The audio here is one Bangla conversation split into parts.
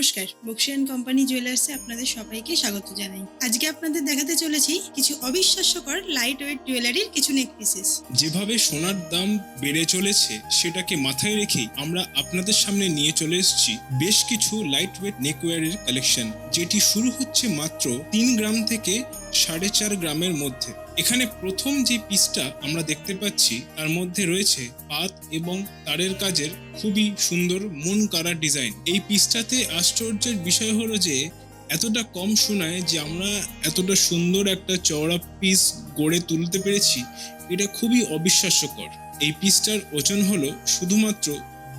নমস্কার, বক্সিয়ান কোম্পানি জুয়েলার্সে আপনাদের সবাইকে স্বাগত জানাই। আজকে আপনাদের দেখাতে চলেছি কিছু অবিশ্বাস্যকর লাইট ওয়েট জুয়েলারির কিছু নেক পিসেস। যেভাবে সোনার দাম বেড়ে চলেছে সেটাকে মাথায় রেখেই আমরা আপনাদের সামনে নিয়ে চলে এসেছি বেশ কিছু লাইট ওয়েট নেকওয়্যারের কালেকশন, যেটি শুরু হচ্ছে মাত্র 3 গ্রাম থেকে 4.5 গ্রামের মধ্যে। এখানে প্রথম যে পিসটা আমরা দেখতে পাচ্ছি তার মধ্যে রয়েছে পাত এবং তারের কাজের খুবই সুন্দর মন কাড়া ডিজাইন। এই পিসটাতে আশ্চর্যের বিষয় হলো যে এতটা কম সোনায় যে আমরা এতটা সুন্দর একটা চওড়া পিস গড়ে তুলতে পেরেছি, এটা খুবই অবিশ্বাস্যকর। এই পিসটার ওজন হলো শুধুমাত্র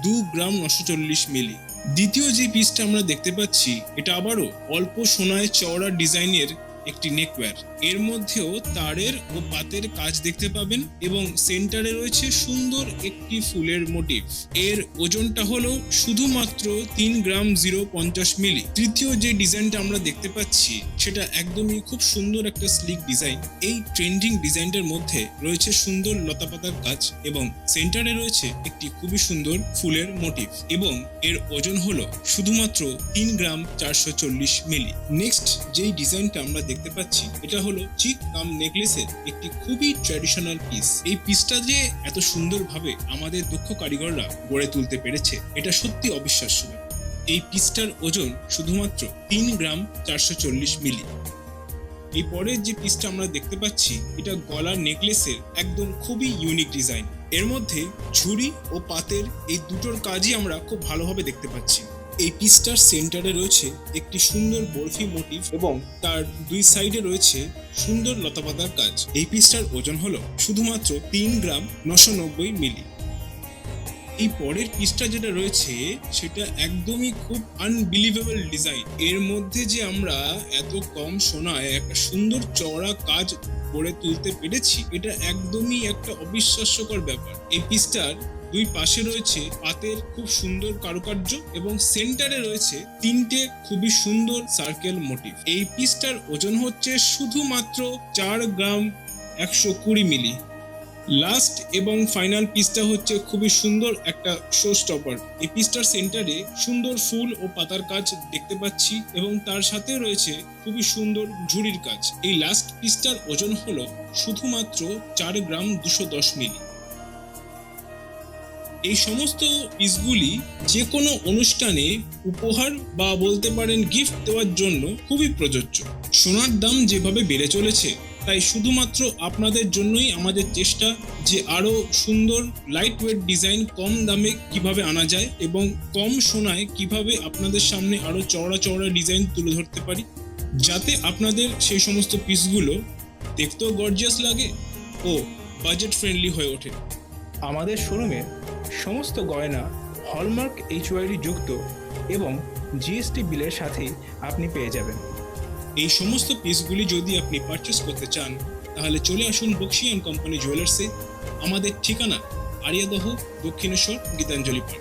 2 গ্রাম 940 মিলি। দ্বিতীয় যে পিসটা আমরা দেখতে পাচ্ছি এটা আবারও অল্প সোনায় চওড়া ডিজাইনের একটি নেকওয়্যার। এর মধ্যেও তারের ও পাতের কাজ দেখতে পাবেন এবং সেন্টারে রয়েছে সুন্দর একটি ফুলের মোটিভ। এর ওজনটা হলো শুধুমাত্র 3 গ্রাম 050 মিলি। তৃতীয় যে ডিজাইনটা আমরা দেখতে পাচ্ছি সেটা একদমই খুব সুন্দর একটা স্লিক ডিজাইন। এই ট্রেন্ডিং ডিজাইনটার মধ্যে রয়েছে সুন্দর লতাপাতার কাজ এবং সেন্টারে রয়েছে একটি খুবই সুন্দর ফুলের মোটিভ এবং এর ওজন হলো শুধুমাত্র 3 গ্রাম 440 মিলি। নেক্সট যেই ডিজাইনটা আমরা দেখতে পাচ্ছি এটা হলো চিক কাম নেকলেসের একটি খুবই ট্র্যাডিশনাল পিস। এই পিসটা যে এত সুন্দরভাবে আমাদের দক্ষ কারিগররা গড়ে তুলতে পেরেছে এটা সত্যি অবিশ্বাস্য। এই পিসটার ওজন শুধুমাত্র 3 গ্রাম 440 মিলি। এই পরের যে পিসটা আমরা দেখতে পাচ্ছি এটা গলার নেকলেসের একদম খুবই ইউনিক ডিজাইন। এর মধ্যে ঝুড়ি ও পাতের এই দুটোর কাজই আমরা খুব ভালোভাবে দেখতে পাচ্ছি। এই পিসটার সেন্টারে রয়েছে একটি সুন্দর বরফি মোটিভ এবং তার দুই সাইডে রয়েছে সুন্দর লতাপাতার কাজ। এই পিসটার ওজন হলো শুধুমাত্র 3 গ্রাম 990 মিলি। এই পরের পিসটা যেটা রয়েছে সেটা একদমই খুব আনবিলিভেবল ডিজাইন। এর মধ্যে যে আমরা এত কম সোনায় একটা সুন্দর চওড়া কাজ গড়ে তুলতে পেরেছি এটা একদমই একটা অবিশ্বাস্যকর ব্যাপার। এই পিসটার দুই পাশে রয়েছে পাতের খুব সুন্দর কারুকার্য এবং সেন্টারে রয়েছে 3টে খুবই সুন্দর সার্কেল মোটিভ। এই পিসটার ওজন হচ্ছে শুধুমাত্র 4 গ্রাম 120 মিলি। লাস্ট এবং ফাইনাল পিসটা হচ্ছে খুবই সুন্দর একটা শো স্টপার। এই পিসটার সেন্টারে সুন্দর ফুল ও পাতার কাজ দেখতে পাচ্ছি এবং তার সাথে রয়েছে খুবই সুন্দর ঝুড়ির কাজ। এই লাস্ট পিসটার ওজন হলো শুধুমাত্র 4 গ্রাম 210 মিলি। এই সমস্ত পিসগুলি যে কোনো অনুষ্ঠানে উপহার বা বলতে পারেন গিফট দেওয়ার জন্য খুবই প্রযোজ্য। সোনার দাম যেভাবে বেড়ে চলেছে তাই শুধুমাত্র আপনাদের জন্যই আমাদের চেষ্টা যে আরো সুন্দর লাইট ওয়েট ডিজাইন কম দামে কিভাবে আনা যায় এবং কম সোনায় কিভাবে আপনাদের সামনে আরো চওড়া চওড়া ডিজাইন তুলে ধরতে পারি, যাতে আপনাদের সেই সমস্ত পিসগুলো দেখতেও গর্জিয়াস লাগে ও বাজেট ফ্রেন্ডলি হয়ে ওঠে। আমাদের শোরুমে সমস্ত গয়না হলমার্ক HYD যুক্ত এবং জিএসটি বিলের সাথেই আপনি পেয়ে যাবেন। এই সমস্ত পিসগুলি যদি আপনি পারচেস করতে চান তাহলে চলে আসুন বক্সিয়ান কোম্পানি জুয়েলার্সে। আমাদের ঠিকানা আরিয়াদহ, দক্ষিণেশ্বর, গীতাঞ্জলি পার্ক।